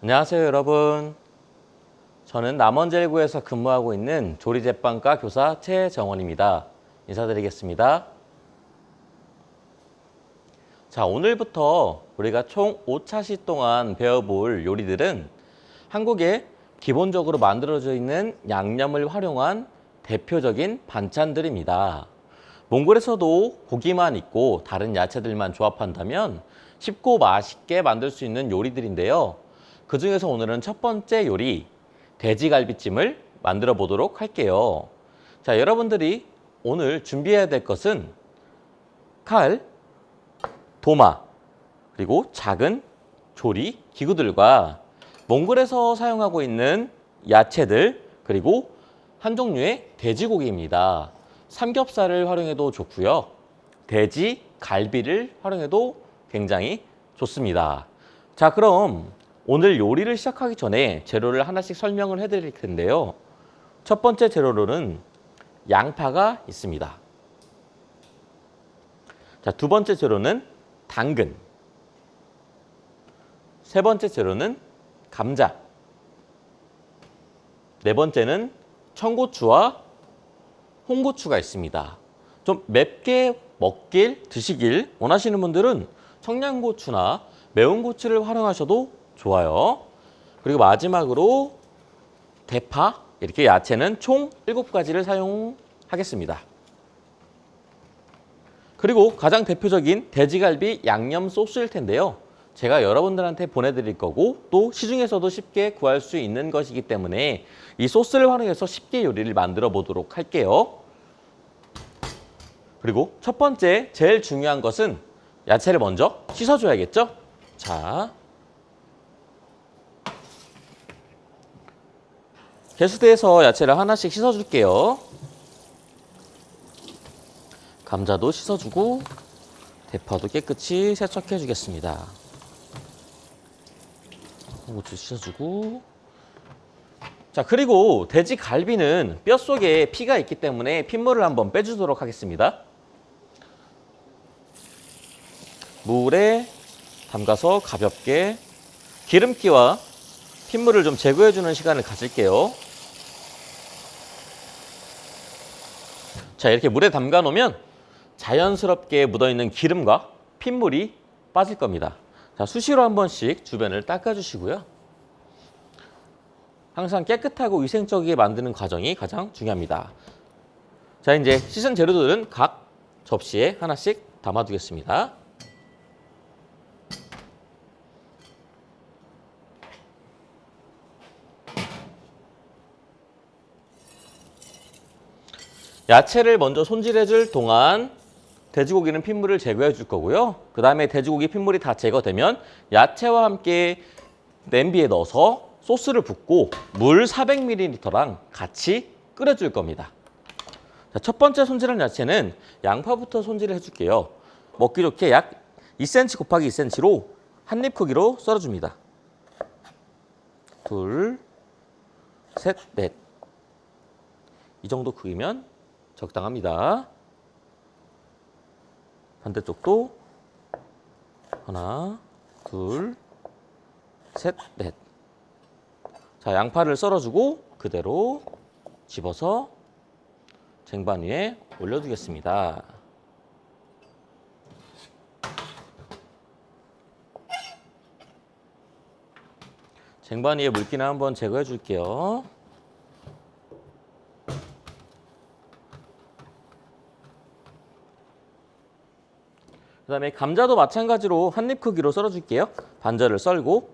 안녕하세요, 여러분. 저는 남원제일구에서 근무하고 있는 조리제빵과 교사 최정원입니다. 인사드리겠습니다. 자, 오늘부터 우리가 총 5차시 동안 배워볼 요리들은 한국에 기본적으로 만들어져 있는 양념을 활용한 대표적인 반찬들입니다. 몽골에서도 고기만 있고 다른 야채들만 조합한다면 쉽고 맛있게 만들 수 있는 요리들인데요. 그 중에서 오늘은 첫 번째 요리, 돼지갈비찜을 만들어 보도록 할게요. 자, 여러분들이 오늘 준비해야 될 것은 칼, 도마, 그리고 작은 조리 기구들과 몽골에서 사용하고 있는 야채들, 그리고 한 종류의 돼지고기입니다. 삼겹살을 활용해도 좋고요. 돼지 갈비를 활용해도 굉장히 좋습니다. 자, 그럼 오늘 요리를 시작하기 전에 재료를 하나씩 설명을 해드릴 텐데요. 첫 번째 재료로는 양파가 있습니다. 자, 두 번째 재료는 당근. 세 번째 재료는 감자. 네 번째는 청고추와 홍고추가 있습니다. 좀 맵게 드시길 원하시는 분들은 청양고추나 매운 고추를 활용하셔도 좋아요. 그리고 마지막으로 대파, 이렇게 야채는 총 7가지를 사용하겠습니다. 그리고 가장 대표적인 돼지갈비 양념 소스일 텐데요. 제가 여러분들한테 보내드릴 거고 또 시중에서도 쉽게 구할 수 있는 것이기 때문에 이 소스를 활용해서 쉽게 요리를 만들어 보도록 할게요. 그리고 첫 번째 제일 중요한 것은 야채를 먼저 씻어줘야겠죠? 자, 개수대에서 야채를 하나씩 씻어줄게요. 감자도 씻어주고 대파도 깨끗이 세척해 주겠습니다. 홍고추 씻어주고. 자, 그리고 돼지 갈비는 뼛속에 피가 있기 때문에 핏물을 한번 빼주도록 하겠습니다. 물에 담가서 가볍게 기름기와 핏물을 좀 제거해주는 시간을 가질게요. 자, 이렇게 물에 담가 놓으면 자연스럽게 묻어있는 기름과 핏물이 빠질 겁니다. 자, 수시로 한 번씩 주변을 닦아주시고요. 항상 깨끗하고 위생적이게 만드는 과정이 가장 중요합니다. 자, 이제 씻은 재료들은 각 접시에 하나씩 담아두겠습니다. 야채를 먼저 손질해 줄 동안 돼지고기는 핏물을 제거해 줄 거고요. 그 다음에 돼지고기 핏물이 다 제거되면 야채와 함께 냄비에 넣어서 소스를 붓고 물 400ml랑 같이 끓여줄 겁니다. 자, 첫 번째 손질한 야채는 양파부터 손질을 해줄게요. 먹기 좋게 약 2cm 곱하기 2cm로 한 입 크기로 썰어줍니다. 둘, 셋, 넷. 이 정도 크기면 적당합니다. 반대쪽도 하나, 둘, 셋, 넷. 자, 양파를 썰어주고 그대로 집어서 쟁반 위에 올려두겠습니다. 쟁반 위에 물기는 한번 제거해 줄게요. 그 다음에 감자도 마찬가지로 한 입 크기로 썰어줄게요. 반절을 썰고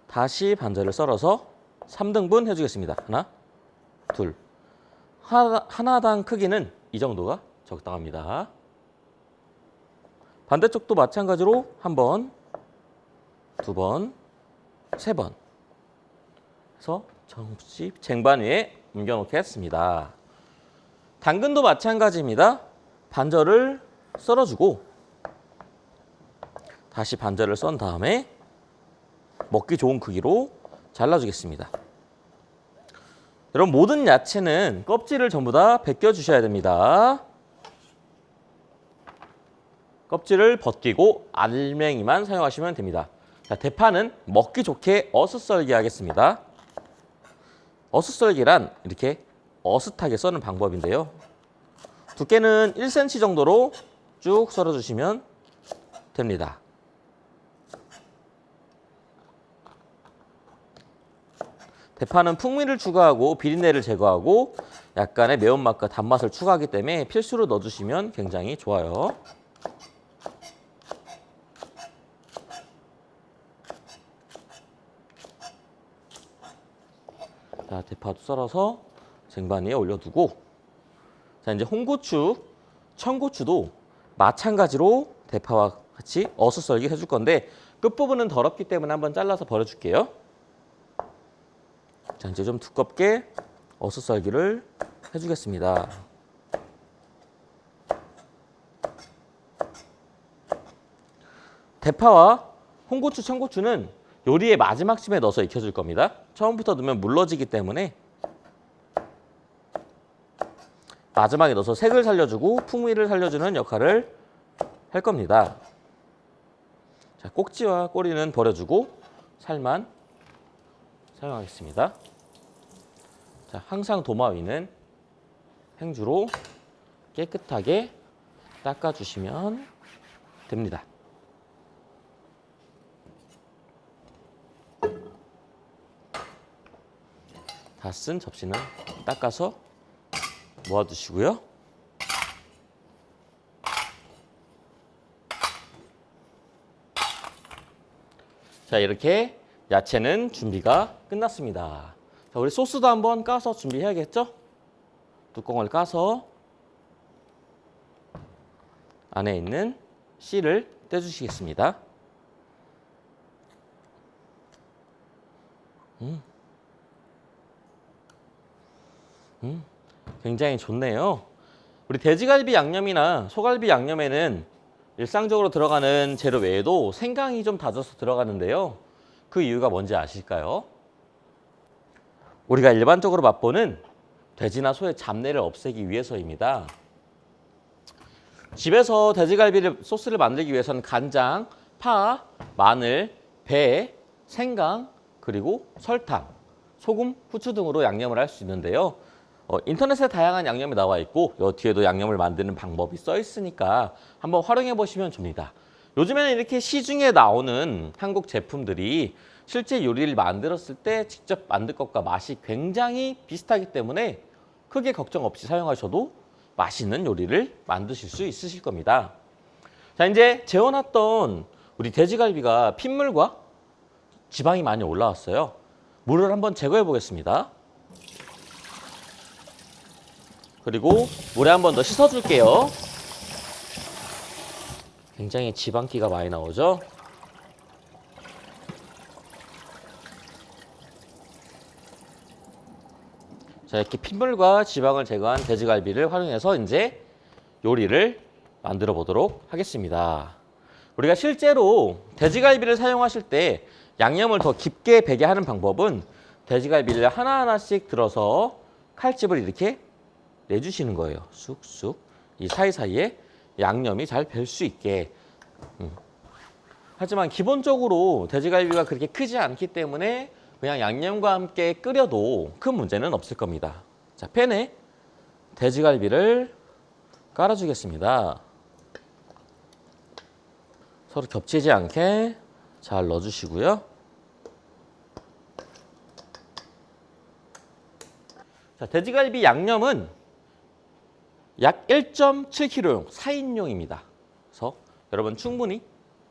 다시 반절을 썰어서 3등분 해주겠습니다. 하나, 둘. 하나당 크기는 이 정도가 적당합니다. 반대쪽도 마찬가지로 한 번, 두 번, 세 번 해서 정식 쟁반 위에 옮겨놓겠습니다. 당근도 마찬가지입니다. 반절을 썰어주고 다시 반절을 썬 다음에 먹기 좋은 크기로 잘라주겠습니다. 여러분, 모든 야채는 껍질을 전부 다 벗겨주셔야 됩니다. 껍질을 벗기고 알맹이만 사용하시면 됩니다. 자, 대파는 먹기 좋게 어슷썰기 하겠습니다. 어슷썰기란 이렇게 어슷하게 써는 방법인데요. 두께는 1cm 정도로 쭉 썰어주시면 됩니다. 대파는 풍미를 추가하고 비린내를 제거하고 약간의 매운맛과 단맛을 추가하기 때문에 필수로 넣어주시면 굉장히 좋아요. 자, 대파도 썰어서 쟁반 위에 올려두고, 자, 이제 홍고추, 청고추도 마찬가지로 대파와 같이 어슷썰기 해줄 건데 끝부분은 더럽기 때문에 한번 잘라서 버려줄게요. 자, 이제 좀 두껍게 어슷썰기를 해주겠습니다. 대파와 홍고추, 청고추는 요리의 마지막쯤에 넣어서 익혀줄 겁니다. 처음부터 넣으면 물러지기 때문에 마지막에 넣어서 색을 살려주고 풍미를 살려주는 역할을 할 겁니다. 자, 꼭지와 꼬리는 버려주고 살만 사용하겠습니다. 자, 항상 도마 위는 행주로 깨끗하게 닦아주시면 됩니다. 다 쓴 접시는 닦아서 모아두시고요. 자, 이렇게 야채는 준비가 끝났습니다. 자, 우리 소스도 한번 까서 준비해야겠죠? 뚜껑을 까서 안에 있는 씨를 떼주시겠습니다. 굉장히 좋네요. 우리 돼지갈비 양념이나 소갈비 양념에는 일상적으로 들어가는 재료 외에도 생강이 좀 다져서 들어가는데요. 그 이유가 뭔지 아실까요? 우리가 일반적으로 맛보는 돼지나 소의 잡내를 없애기 위해서입니다. 집에서 돼지갈비를 소스를 만들기 위해서는 간장, 파, 마늘, 배, 생강, 그리고 설탕, 소금, 후추 등으로 양념을 할 수 있는데요. 인터넷에 다양한 양념이 나와 있고 요 뒤에도 양념을 만드는 방법이 써 있으니까 한번 활용해 보시면 좋습니다. 요즘에는 이렇게 시중에 나오는 한국 제품들이 실제 요리를 만들었을 때 직접 만든 것과 맛이 굉장히 비슷하기 때문에 크게 걱정 없이 사용하셔도 맛있는 요리를 만드실 수 있으실 겁니다. 자, 이제 재워놨던 우리 돼지갈비가 핏물과 지방이 많이 올라왔어요. 물을 한번 제거해 보겠습니다. 그리고 물에 한 번 더 씻어줄게요. 굉장히 지방기가 많이 나오죠? 자, 이렇게 핏물과 지방을 제거한 돼지갈비를 활용해서 이제 요리를 만들어 보도록 하겠습니다. 우리가 실제로 돼지갈비를 사용하실 때 양념을 더 깊게 배게 하는 방법은 돼지갈비를 하나하나씩 들어서 칼집을 이렇게 내주시는 거예요. 쑥쑥 이 사이사이에 양념이 잘 별 수 있게. 하지만 기본적으로 돼지갈비가 그렇게 크지 않기 때문에 그냥 양념과 함께 끓여도 큰 문제는 없을 겁니다. 자, 팬에 돼지갈비를 깔아주겠습니다. 서로 겹치지 않게 잘 넣어주시고요. 자, 돼지갈비 양념은 약 1.7kg용 4인용입니다. 그래서 여러분 충분히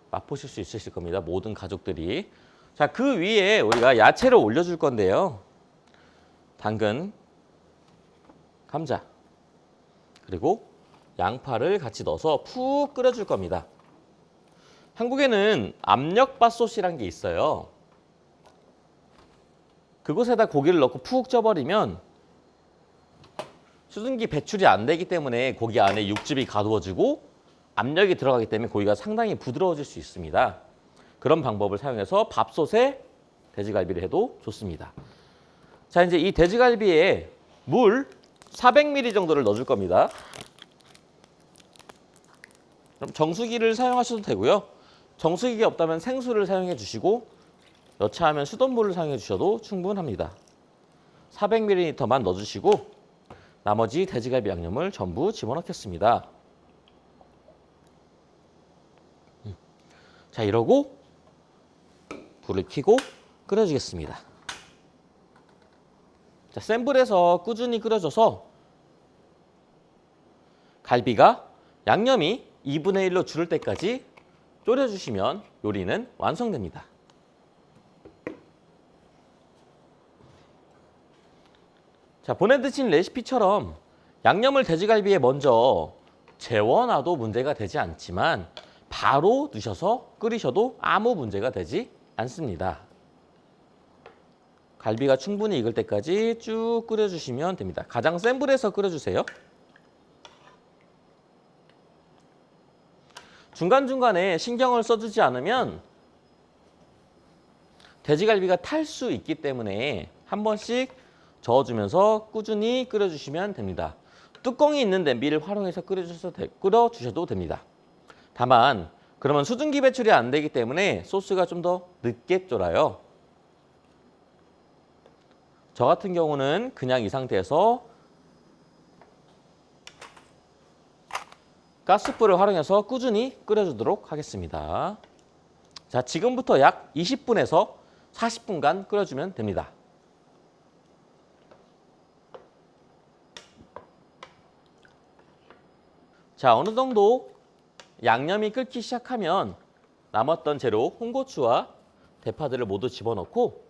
맛보실 수 있으실 겁니다. 모든 가족들이. 자, 그 위에 우리가 야채를 올려줄 건데요. 당근, 감자, 그리고 양파를 같이 넣어서 푹 끓여줄 겁니다. 한국에는 압력밥솥이란 게 있어요. 그곳에다 고기를 넣고 푹 쪄버리면 수증기 배출이 안 되기 때문에 고기 안에 육즙이 가두어지고 압력이 들어가기 때문에 고기가 상당히 부드러워질 수 있습니다. 그런 방법을 사용해서 밥솥에 돼지갈비를 해도 좋습니다. 자, 이제 이 돼지갈비에 물 400ml 정도를 넣어줄 겁니다. 그럼 정수기를 사용하셔도 되고요. 정수기가 없다면 생수를 사용해 주시고 여차하면 수돗물을 사용해 주셔도 충분합니다. 400ml만 넣어주시고 나머지 돼지갈비 양념을 전부 집어넣겠습니다. 자, 이러고 불을 켜고 끓여주겠습니다. 자, 센 불에서 꾸준히 끓여줘서 갈비가 양념이 2분의 1로 줄을 때까지 졸여주시면 요리는 완성됩니다. 자, 보내드신 레시피처럼 양념을 돼지갈비에 먼저 재워놔도 문제가 되지 않지만 바로 넣으셔서 끓이셔도 아무 문제가 되지 않습니다. 갈비가 충분히 익을 때까지 쭉 끓여주시면 됩니다. 가장 센 불에서 끓여주세요. 중간중간에 신경을 써주지 않으면 돼지갈비가 탈 수 있기 때문에 한 번씩 저어주면서 꾸준히 끓여주시면 됩니다. 뚜껑이 있는 냄비를 활용해서 끓여주셔도 됩니다. 다만 그러면 수증기 배출이 안 되기 때문에 소스가 좀 더 늦게 졸아요. 저 같은 경우는 그냥 이 상태에서 가스불을 활용해서 꾸준히 끓여주도록 하겠습니다. 자, 지금부터 약 20분에서 40분간 끓여주면 됩니다. 자, 어느 정도 양념이 끓기 시작하면 남았던 재료 홍고추와 대파들을 모두 집어넣고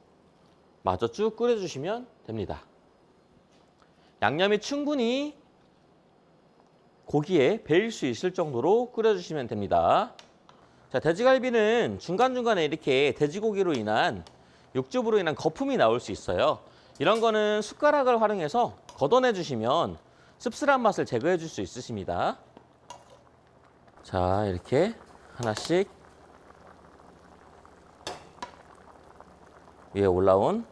마저 쭉 끓여주시면 됩니다. 양념이 충분히 고기에 배일 수 있을 정도로 끓여주시면 됩니다. 자, 돼지갈비는 중간중간에 이렇게 돼지고기로 인한 육즙으로 인한 거품이 나올 수 있어요. 이런 거는 숟가락을 활용해서 걷어내 주시면 씁쓸한 맛을 제거해 줄 수 있으십니다. 자, 이렇게 하나씩 위에 올라온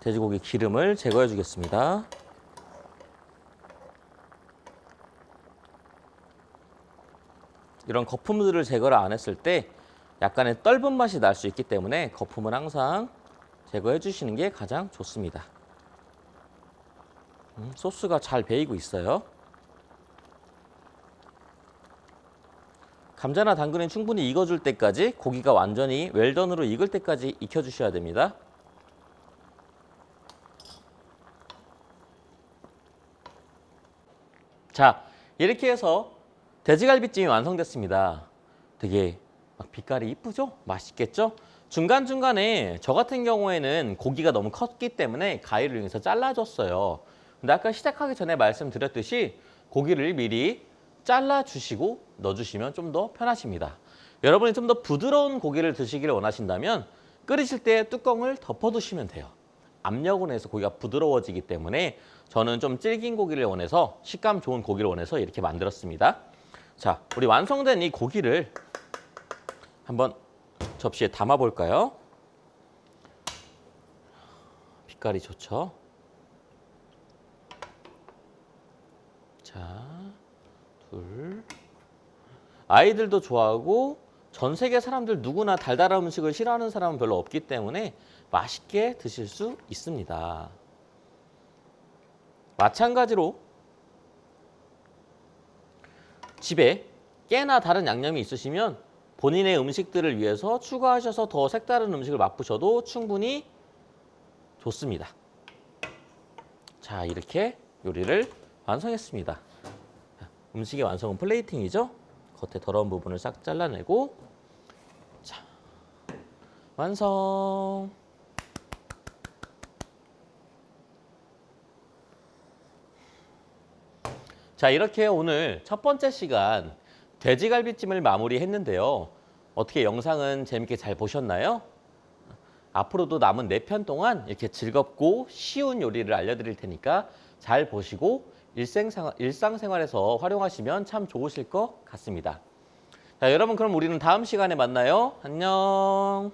돼지고기 기름을 제거해 주겠습니다. 이런 거품들을 제거를 안 했을 때 약간의 떫은 맛이 날 수 있기 때문에 거품을 항상 제거해 주시는 게 가장 좋습니다. 소스가 잘 배이고 있어요. 감자나 당근은 충분히 익어줄 때까지 고기가 완전히 웰던으로 익을 때까지 익혀주셔야 됩니다. 자, 이렇게 해서 돼지갈비찜이 완성됐습니다. 되게 막 빛깔이 이쁘죠? 맛있겠죠? 중간중간에 저 같은 경우에는 고기가 너무 컸기 때문에 가위를 이용해서 잘라줬어요. 근데 아까 시작하기 전에 말씀드렸듯이 고기를 미리 잘라주시고 넣어주시면 좀 더 편하십니다. 여러분이 좀 더 부드러운 고기를 드시기를 원하신다면 끓이실 때 뚜껑을 덮어두시면 돼요. 압력으로 해서 고기가 부드러워지기 때문에 저는 좀 질긴 고기를 원해서 식감 좋은 고기를 원해서 이렇게 만들었습니다. 자, 우리 완성된 이 고기를 한번 접시에 담아 볼까요? 빛깔이 좋죠? 자, 둘. 아이들도 좋아하고 전 세계 사람들 누구나 달달한 음식을 싫어하는 사람은 별로 없기 때문에 맛있게 드실 수 있습니다. 마찬가지로 집에 깨나 다른 양념이 있으시면 본인의 음식들을 위해서 추가하셔서 더 색다른 음식을 맛보셔도 충분히 좋습니다. 자, 이렇게 요리를 완성했습니다. 음식의 완성은 플레이팅이죠. 겉에 더러운 부분을 싹 잘라내고, 자, 완성. 자, 이렇게 오늘 첫 번째 시간 돼지갈비찜을 마무리했는데요. 어떻게 영상은 재밌게 잘 보셨나요? 앞으로도 남은 4편 동안 이렇게 즐겁고 쉬운 요리를 알려드릴 테니까 잘 보시고 일상생활에서 활용하시면 참 좋으실 것 같습니다. 자, 여러분 그럼 우리는 다음 시간에 만나요. 안녕.